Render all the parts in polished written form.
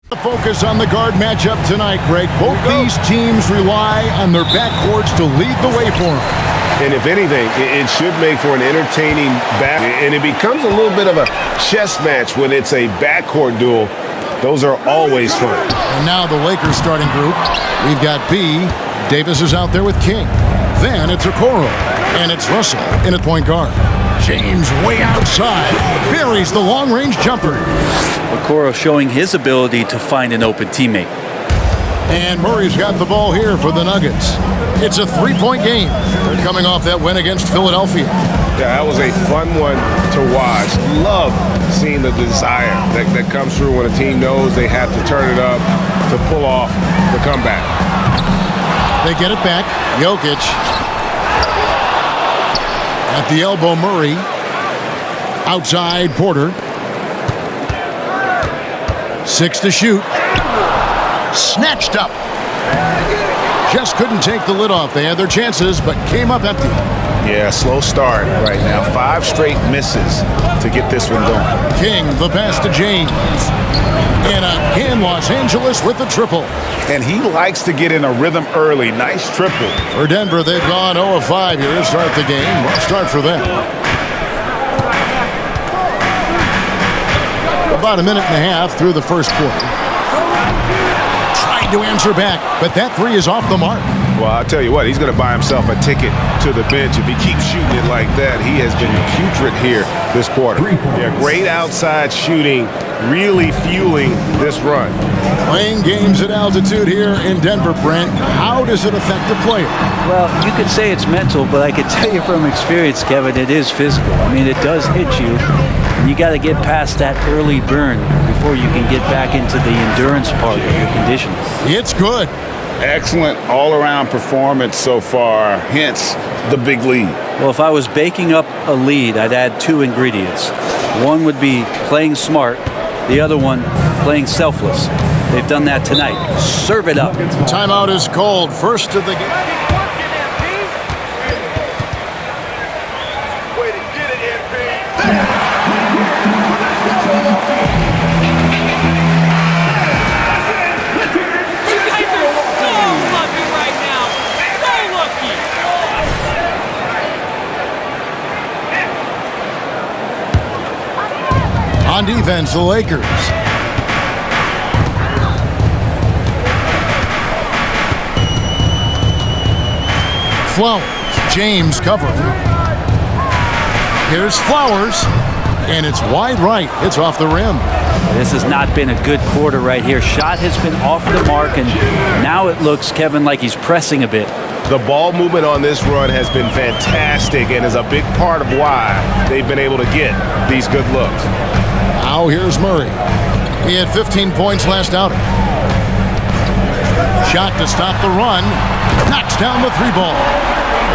The focus on the guard matchup tonight, Greg. Both these teams rely on their backcourts to lead the way for them. And if anything, it should make for an entertaining back. And it becomes a little bit of a chess match when it's a backcourt duel. Those are always fun. And now the Lakers starting group. We've got B. Davis is out there with King. Then it's Okoro. And it's Russell in at point guard. James way outside. Buries the long-range jumper. Okoro showing his ability to find an open teammate. And Murray's got the ball here for the Nuggets. It's a three-point game. They're coming off that win against Philadelphia. Yeah, that was a fun one to watch. Love seeing the desire that comes through when a team knows they have to turn it up to pull off the comeback. They get it back. Jokic. At the elbow, Murray. Outside, Porter. 6 to shoot. Snatched up. Just couldn't take the lid off. They had their chances, but came up empty. Yeah, slow start right now. 5 straight misses to get this one going. King, the pass to James. And again, Los Angeles with the triple. And he likes to get in a rhythm early. Nice triple. For Denver, they've gone 0 of 5 here to start the game. Rough start for them. About a minute and a half through the first quarter. Tried to answer back, but that three is off the mark. Well, I'll tell you what, he's going to buy himself a ticket to the bench if he keeps shooting it like that. He has been putrid here this quarter. Yeah, great outside shooting, really fueling this run. Playing games at altitude here in Denver, Brent. How does it affect the player? Well, you could say it's mental, but I can tell you from experience, Kevin, it is physical. I mean, it does hit you. And you got to get past that early burn before you can get back into the endurance part of your conditioning. It's good. Excellent all-around performance so far, hence the big lead. Well, if I was baking up a lead, I'd add 2 ingredients. One would be playing smart. The other one, playing selfless. They've done that tonight. Serve it up. Timeout is called. First of the game. On defense, the Lakers. Flowers. James covering. Here's Flowers. And it's wide right. It's off the rim. This has not been a good quarter right here. Shot has been off the mark, and now it looks, Kevin, like he's pressing a bit. The ball movement on this run has been fantastic and is a big part of why they've been able to get these good looks. Now here's Murray. He had 15 points last outing. Shot to stop the run. Knocks down the 3-ball.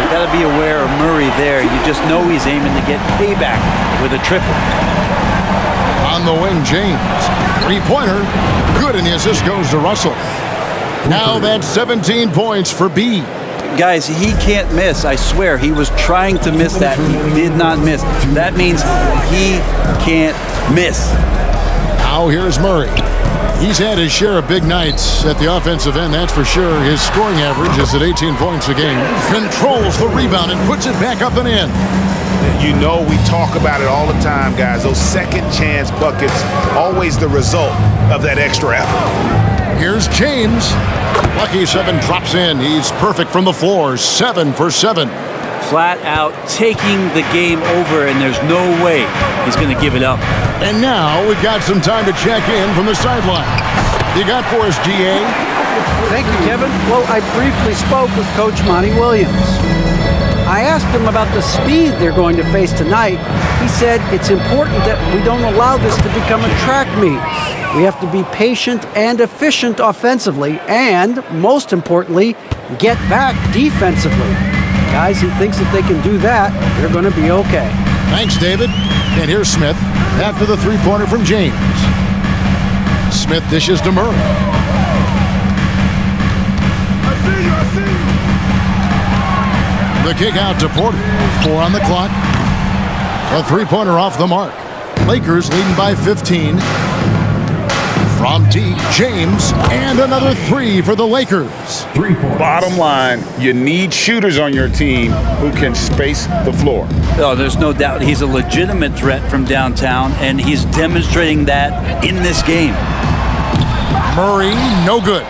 You got to be aware of Murray there. You just know he's aiming to get payback with a triple. On the wing, James. 3-pointer. Good, and the assist goes to Russell. Now that's 17 points for B. Guys, he can't miss. I swear, he was trying to miss that. He did not miss. That means he can't miss. Now here's Murray. He's had his share of big nights at the offensive end, that's for sure. His scoring average is at 18 points a game. Controls the rebound and puts it back up and in. You know, we talk about it all the time, guys. Those second chance buckets, always the result of that extra effort. Here's James. Lucky 7 drops in. He's perfect from the floor. 7 for 7. Flat out taking the game over, and there's no way he's going to give it up. And now we've got some time to check in from the sideline. You got for us, GA? Thank you, Kevin. Well, I briefly spoke with Coach Monty Williams. I asked him about the speed they're going to face tonight. He said it's important that we don't allow this to become a track meet. We have to be patient and efficient offensively, and most importantly, get back defensively. Guys, he thinks if they can do that, they're going to be okay. Thanks, David. And here's Smith after the 3-pointer from James. Smith dishes to Murray. The kick out to Porter. 4 on the clock. A 3-pointer off the mark. Lakers leading by 15. From deep, James, and another three for the Lakers. Bottom line, you need shooters on your team who can space the floor. Oh, there's no doubt he's a legitimate threat from downtown, and he's demonstrating that in this game. Murray, no good.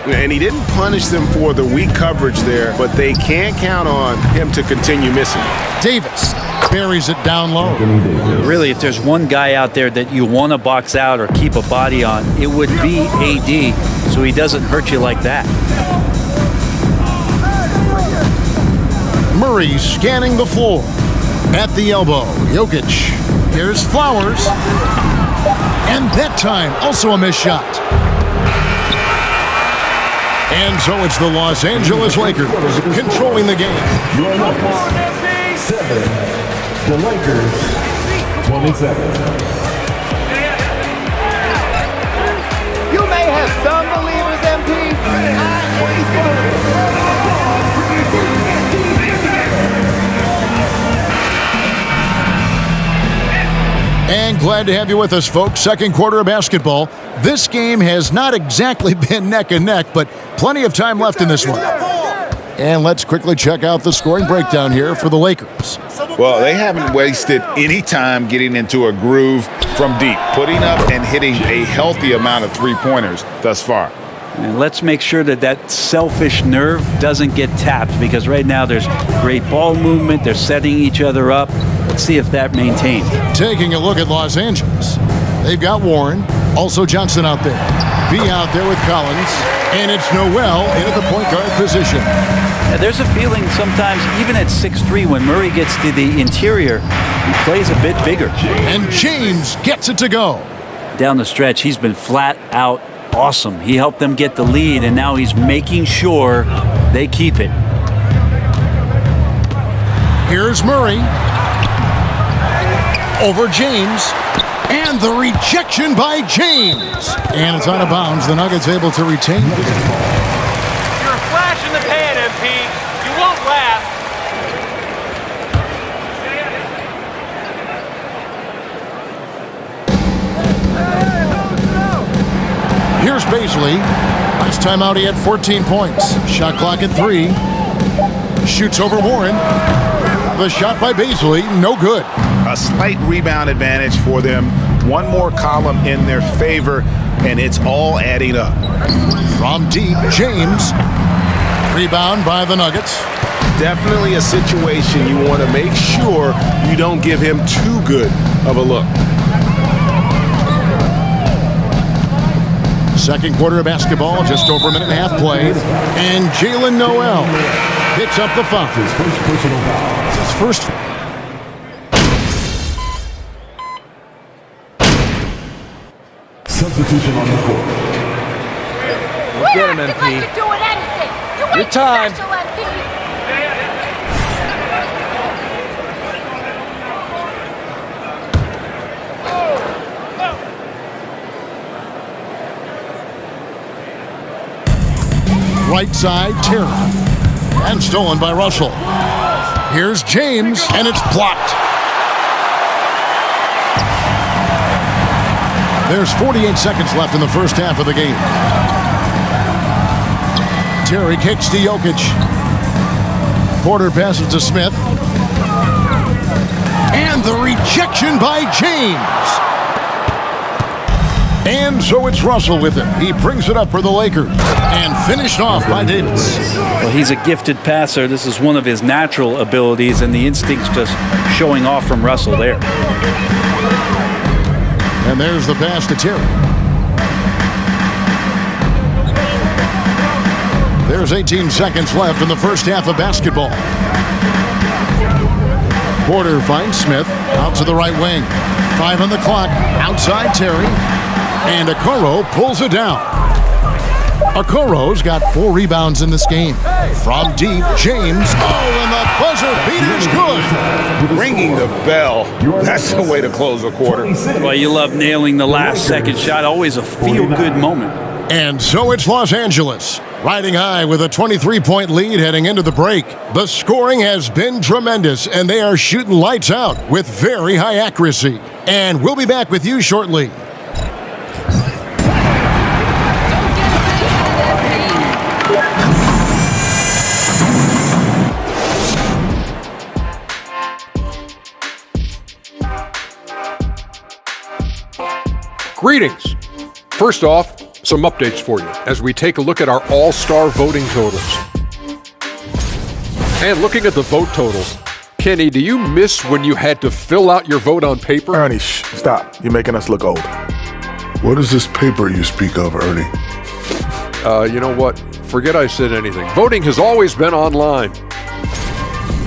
And he didn't punish them for the weak coverage there, but they can't count on him to continue missing. Davis buries it down low. Really, if there's one guy out there that you want to box out or keep a body on, it would be AD, so he doesn't hurt you like that. Murray scanning the floor. At the elbow, Jokic. Here's Flowers. And that time, also a missed shot. And so it's the Los Angeles Lakers controlling the game. Your numbers, 7. The Lakers, 27. You may have some believers, MP. And glad to have you with us, folks. Second quarter of basketball. This game has not exactly been neck and neck, but plenty of time left in this one. And let's quickly check out the scoring breakdown here for the Lakers. Well, they haven't wasted any time getting into a groove from deep, putting up and hitting a healthy amount of three-pointers thus far. And let's make sure that that selfish nerve doesn't get tapped, because right now there's great ball movement. They're setting each other up. Let's see if that maintains. Taking a look at Los Angeles. They've got Warren, also Johnson out there. B out there with Collins, and it's Noel in at the point guard position. Yeah, there's a feeling sometimes, even at 6'3", when Murray gets to the interior, he plays a bit bigger. And James gets it to go. Down the stretch, he's been flat out awesome. He helped them get the lead, and now he's making sure they keep it. Here's Murray. Over James. And the rejection by James. And it's out of bounds. The Nuggets able to retain it. You're a flash in the pan, MP. You won't last. Here's Baisley. Last time out he had 14 points. Shot clock at 3. Shoots over Warren. The shot by Baisley, no good. A slight rebound advantage for them. One more column in their favor, and it's all adding up. From deep, James. Rebound by the Nuggets. Definitely a situation you want to make sure you don't give him too good of a look. Second quarter of basketball, just over a minute and a half played. And Jalen Noel picks up the foul. His first personal foul. It's his first. Substitution on the court. Get him, MP. Your time. Right side, Terry. And stolen by Russell. Here's James, and it's blocked. There's 48 seconds left in the first half of the game. Terry kicks to Jokic. Porter passes to Smith. And the rejection by James. And so it's Russell with it. He brings it up for the Lakers. And finished off by Davis. Well, he's a gifted passer. This is one of his natural abilities, and the instinct's just showing off from Russell there. And there's the pass to Terry. There's 18 seconds left in the first half of basketball. Porter finds Smith out to the right wing. 5 on the clock. Outside Terry. And Okoro pulls it down. Okoro's got 4 rebounds in this game. From deep, James. Oh, and the buzzer beater's good. Ringing the bell. That's the way to close a quarter. Well, you love nailing the last second shot. Always a feel-good moment. And so it's Los Angeles, riding high with a 23-point lead heading into the break. The scoring has been tremendous, and they are shooting lights out with very high accuracy. And we'll be back with you shortly. Greetings. First off, some updates for you as we take a look at our all-star voting totals. And looking at the vote totals, Kenny, do you miss when you had to fill out your vote on paper? Ernie, shh, stop. You're making us look old. What is this paper you speak of, Ernie? You know what? Forget I said anything. Voting has always been online.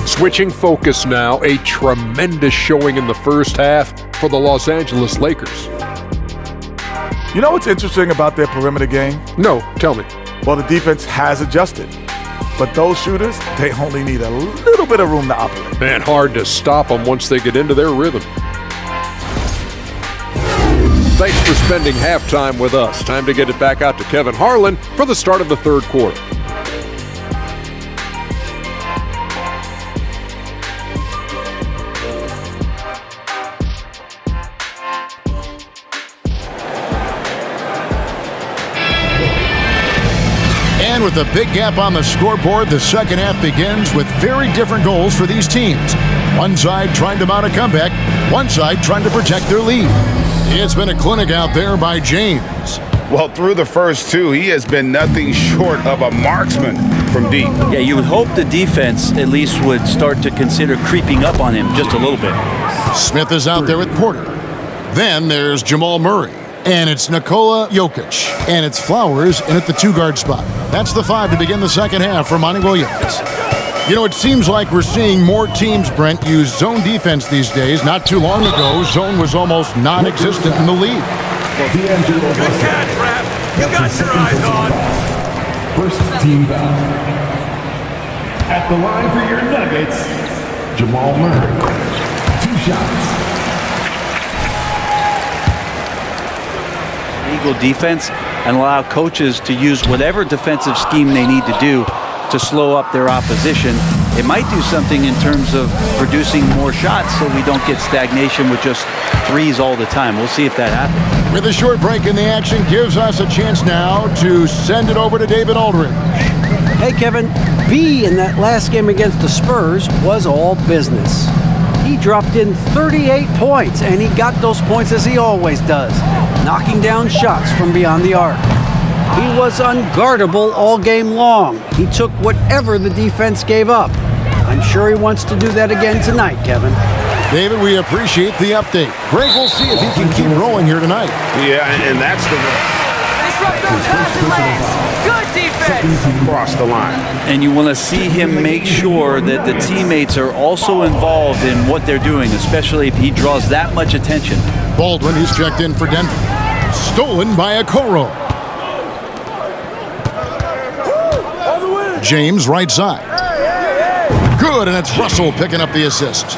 Switching focus now, a tremendous showing in the first half for the Los Angeles Lakers. You know what's interesting about their perimeter game? No, tell me. Well, the defense has adjusted. But those shooters, they only need a little bit of room to operate. Man, hard to stop them once they get into their rhythm. Thanks for spending halftime with us. Time to get it back out to Kevin Harlan for the start of the third quarter. And with a big gap on the scoreboard, the second half begins with very different goals for these teams. One side trying to mount a comeback, one side trying to protect their lead. It's been a clinic out there by James. Well, through the first two, he has been nothing short of a marksman from deep. Yeah, you would hope the defense at least would start to consider creeping up on him just a little bit. Smith is out there with Porter. Then there's Jamal Murray. And it's Nikola Jokic. And it's Flowers in at the two-guard spot. That's the five to begin the second half for Monty Williams. You know, it seems like we're seeing more teams, Brent, use zone defense these days. Not too long ago, zone was almost non-existent in the league. Good catch, Rap. You got your eyes on. First team foul. At the line for your Nuggets, Jamal Murray. 2 shots. Eagle defense and allow coaches to use whatever defensive scheme they need to do to slow up their opposition. It might do something in terms of producing more shots so we don't get stagnation with just threes all the time. We'll see if that happens. With a short break in the action, gives us a chance now to send it over to David Aldridge. Hey, Kevin, B in that last game against the Spurs was all business. He dropped in 38 points, and he got those points as he always does, knocking down shots from beyond the arc. He was unguardable all game long. He took whatever the defense gave up. I'm sure he wants to do that again tonight, Kevin. David, we appreciate the update. Greg, we'll see if he can keep rolling here tonight. Yeah, and that's the Disrupt those passing lanes. Good defense. cross the line. And you want to see him make sure that the teammates are also involved in what they're doing, especially if he draws that much attention. Baldwin, he's checked in for Denver. Stolen by Okoro. James, right side. Good, and it's Russell picking up the assist.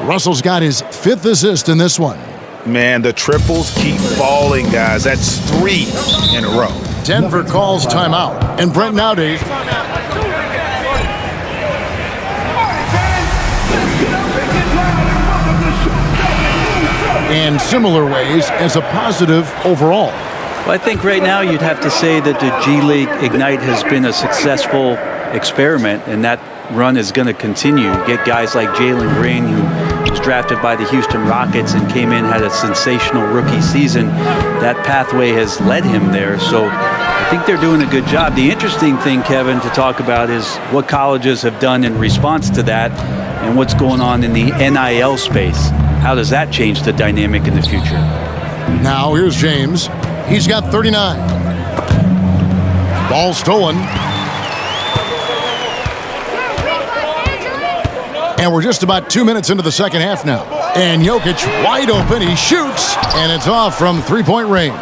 Russell's got his 5th assist in this one. Man, the triples keep falling, guys. That's 3 in a row. Denver calls timeout. And Brent, nowadays, in similar ways as a positive overall. Well, I think right now you'd have to say that the G League Ignite has been a successful experiment, and that run is going to continue. Get guys like Jalen Green, who was drafted by the Houston Rockets and came in, had a sensational rookie season. That pathway has led him there, so I think they're doing a good job. The interesting thing, Kevin, to talk about is what colleges have done in response to that and what's going on in the NIL space. How does that change the dynamic in the future? Now here's James. He's got 39. Ball stolen. And we're just about 2 minutes into the second half now. And Jokic wide open. He shoots, and it's off from three-point range.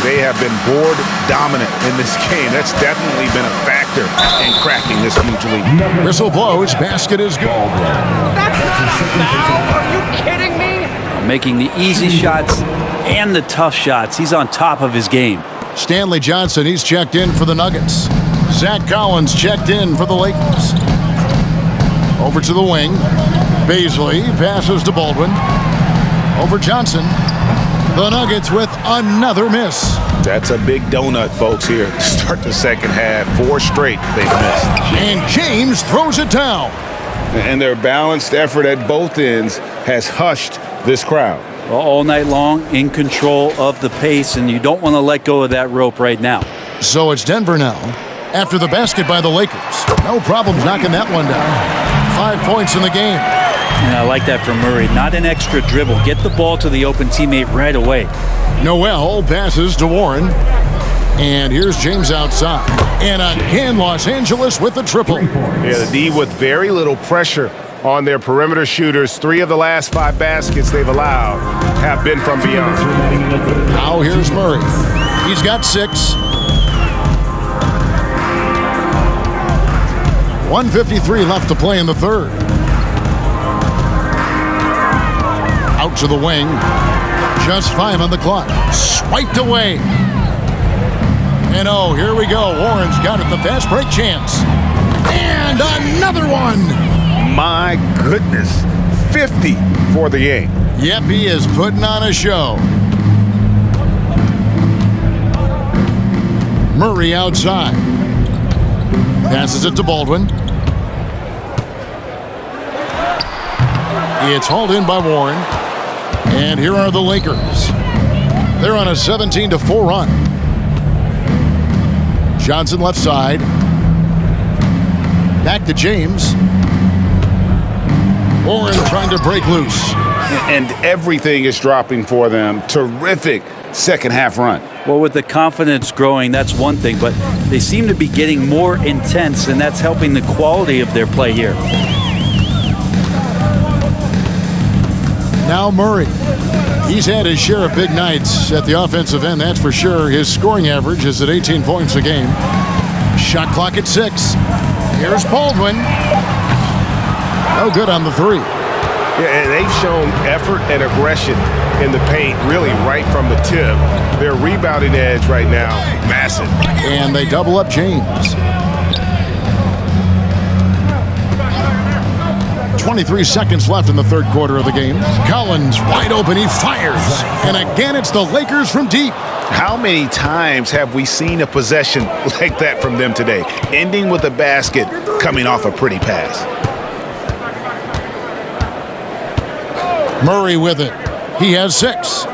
They have been board dominant in this game. That's definitely been a factor in cracking this huge lead. Whistle blows. Basket is good. That's not a foul. Are you kidding me? Making the easy shots and the tough shots. He's on top of his game. Stanley Johnson, he's checked in for the Nuggets. Zach Collins checked in for the Lakers. Over to the wing. Baisley passes to Baldwin. Over Johnson. The Nuggets with another miss. That's a big donut, folks, here to start the second half. 4 straight they've missed. And James throws it down. And their balanced effort at both ends has hushed this crowd. All night long, in control of the pace, and you don't want to let go of that rope right now. So it's Denver now, after the basket by the Lakers. No problems knocking that one down. 5 points in the game. And I like that from Murray. Not an extra dribble. Get the ball to the open teammate right away. Noel passes to Warren. And here's James outside. And again, Los Angeles with the triple. Yeah, the D with very little pressure on their perimeter shooters. 3 of the last 5 baskets they've allowed have been from beyond. Now here's Murray. He's got 6. 1:53 left to play in the third. Out to the wing. Just 5 on the clock. Swiped away. And oh, here we go. Warren's got it, the fast break chance. And another one. My goodness. 50 for the game. Yep, he is putting on a show. Murray outside. Passes it to Baldwin. It's hauled in by Warren. And here are the Lakers. They're on a 17-4 run. Johnson left side. Back to James. Warren trying to break loose. And everything is dropping for them. Terrific second half run. Well, with the confidence growing, that's one thing, but they seem to be getting more intense, and that's helping the quality of their play here. Now Murray. He's had his share of big nights at the offensive end, that's for sure. His scoring average is at 18 points a game. Shot clock at 6. Here's Baldwin. No good on the 3. Yeah, and they've shown effort and aggression in the paint, really right from the tip. Their rebounding edge right now, massive. And they double up James. 23 seconds left in the third quarter of the game. Collins wide open, he fires. And again, it's the Lakers from deep. How many times have we seen a possession like that from them today? Ending with a basket, coming off a pretty pass. Murray with it. He has 6.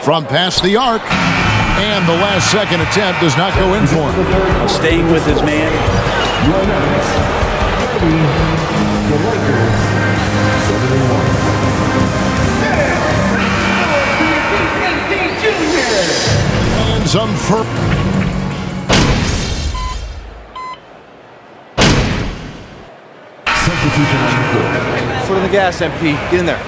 From past the arc. And the last second attempt does not go in for him. Staying with his man. The Lakers, 71. And some Substitution on the court. Foot on the gas, MP. Get in there.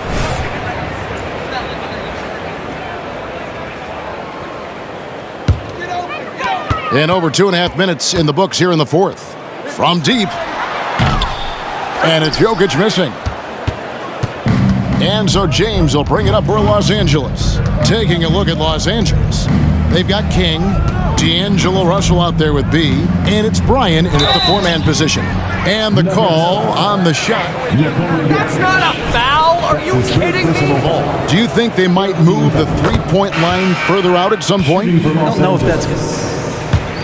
And over 2.5 minutes in the books here in the fourth. From deep. And it's Jokic missing. And so James will bring it up for Los Angeles. Taking a look at Los Angeles. They've got King, D'Angelo Russell out there with B, and it's Brian in at the 4-man position. And the call on the shot. That's not a foul. Are you kidding me? Do you think they might move the 3-point line further out at some point? I don't know if that's good.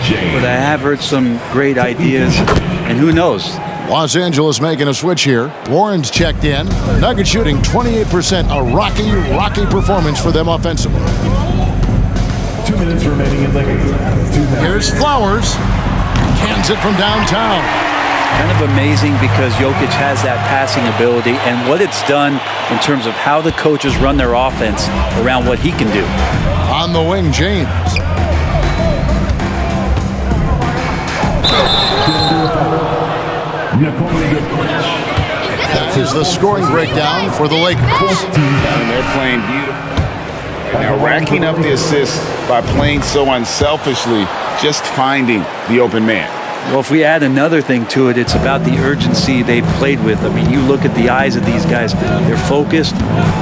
But I have heard some great ideas, and who knows? Los Angeles making a switch here. Warren's checked in. Nugget shooting 28%. A rocky performance for them offensively. 2 minutes remaining in Lakers. Here's Flowers. Cans it from downtown. Kind of amazing because Jokic has that passing ability and what it's done in terms of how the coaches run their offense around what he can do. On the wing, James. That is the scoring breakdown for the Lakers. And they're playing beautiful. Now racking up the assists by playing so unselfishly, just finding the open man. Well, if we add another thing to it, it's about the urgency they've played with. I mean, you look at the eyes of these guys. They're focused,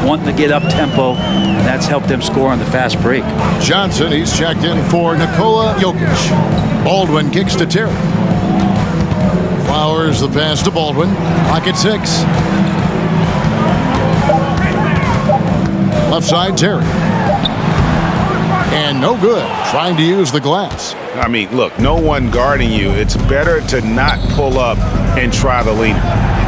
wanting to get up tempo, and that's helped them score on the fast break. Johnson, he's checked in for Nikola Jokic. Baldwin kicks to Terry. Flowers the pass to Baldwin. Pocket 6. Left side, Terry. And no good. Trying to use the glass. I mean, look, no one guarding you. It's better to not pull up and try the leaner.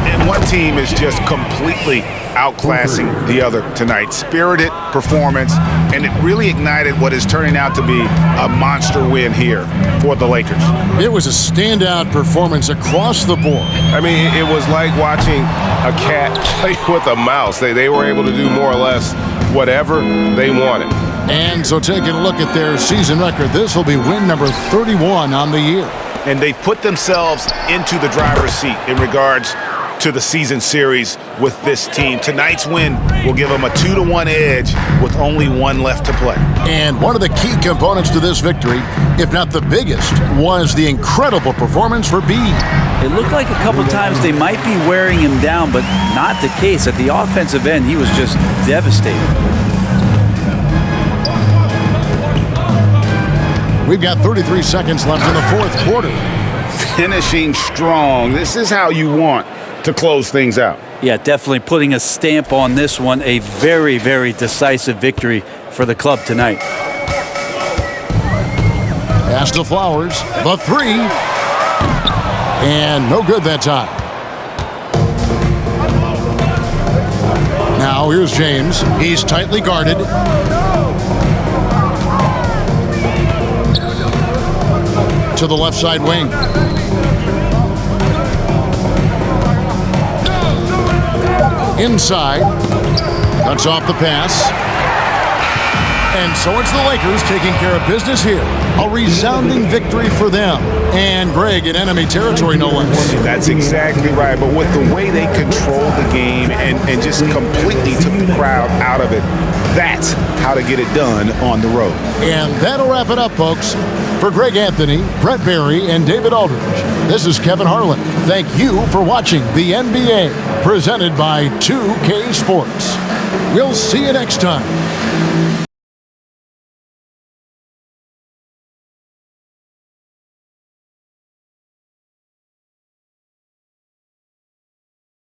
And one team is just completely outclassing the other tonight. Spirited performance, and it really ignited what is turning out to be a monster win here for the Lakers. It was a standout performance across the board. I mean, it was like watching a cat play with a mouse. They were able to do more or less whatever they wanted. And so taking a look at their season record, this will be win number 31 on the year. And they've put themselves into the driver's seat in regards to the season series with this team. Tonight's win will give them a 2-1 edge with only one left to play. And one of the key components to this victory, if not the biggest, was the incredible performance for B. It looked like a couple times they might be wearing him down, but not the case. At the offensive end, he was just devastating. We've got 33 seconds left in the fourth quarter. Finishing strong. This is how you want to close things out. Yeah, definitely putting a stamp on this one. A very, very decisive victory for the club tonight. Pass to Flowers, the three, and no good that time. Now here's James. He's tightly guarded. To the left side wing. Inside. Cuts off the pass. And so it's the Lakers taking care of business here. A resounding victory for them. And Greg in enemy territory, no less. That's exactly right. But with the way they controlled the game and just completely took the crowd out of it, that's how to get it done on the road. And that'll wrap it up, folks. For Greg Anthony, Brett Barry, and David Aldridge, this is Kevin Harlan. Thank you for watching the NBA, presented by 2K Sports. We'll see you next time.